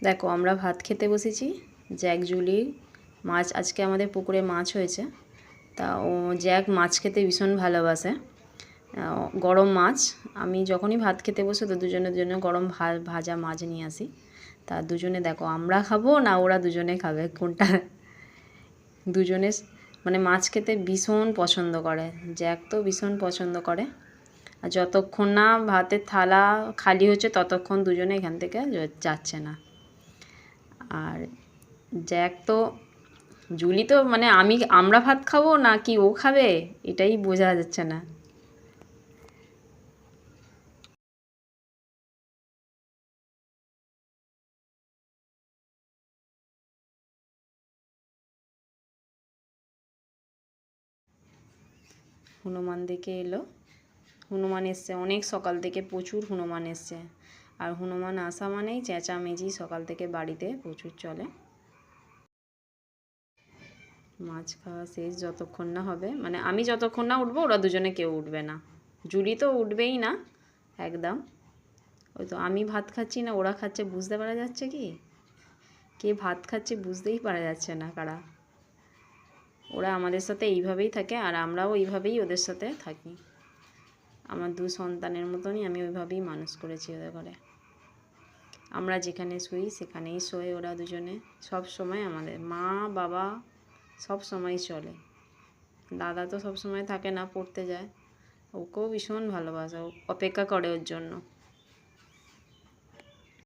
দেখো আমরা ভাত খেতে বসেছি। জ্যাক জুলি মাছ, আজকে আমাদের পুকুরে মাছ হয়েছে। তা ও জ্যাক মাছ খেতে ভীষণ ভালোবাসে, গরম মাছ। আমি যখনই ভাত খেতে বসে তো দুজনের জন্য গরম ভাজা মাছ নিয়ে আসি। তা দুজনে দেখো আমরা খাবো না ওরা দুজনে খাবে কোনটা। দুজনে মানে মাছ খেতে ভীষণ পছন্দ করে। জ্যাক তো ভীষণ পছন্দ করে। আর যতক্ষণ না ভাতের থালা খালি হচ্ছে ততক্ষণ দুজনে এখান থেকে যাচ্ছে না। আর জ্যাক তো, জুলি তো মানে আমরা ভাত খাবো না কি ও খাবে এটাই বোঝা যাচ্ছে না। হনুমান দেখে এলো। হনুমান এসছে অনেক সকাল থেকে, প্রচুর হনুমান এসছে। আর হনুমান আসা মানেই চেঁচামেচি সকাল থেকে বাড়িতে প্রচুর চলে। মাছ খাওয়া শেষ যতক্ষণ না হবে, মানে আমি যতক্ষণ না উঠবো ওরা দুজনে কেউ উঠবে না। জুলি তো উঠবেই না একদম। ওই তো আমি ভাত খাচ্ছি না ওরা খাচ্ছে, বুঝতে পারা যাচ্ছে কি কে ভাত খাচ্ছে বুঝতেই পারা যাচ্ছে না কারা। ওরা আমাদের সাথে এইভাবেই থাকে আর আমরাও এইভাবেই ওদের সাথে থাকি। আমার দু সন্তানের মতনই আমি ওইভাবেই মানুষ করেছি ওদের ঘরে। আমরা যেখানে শুই সেখানেই শোয় ওরা দুজনে। সব সময় আমাদের মা বাবা সব সময় চলে। দাদা তো সব সময় থাকে না, পড়তে যায়। ওকেও ভীষণ ভালোবাসে, ও অপেক্ষা করে ওর জন্য।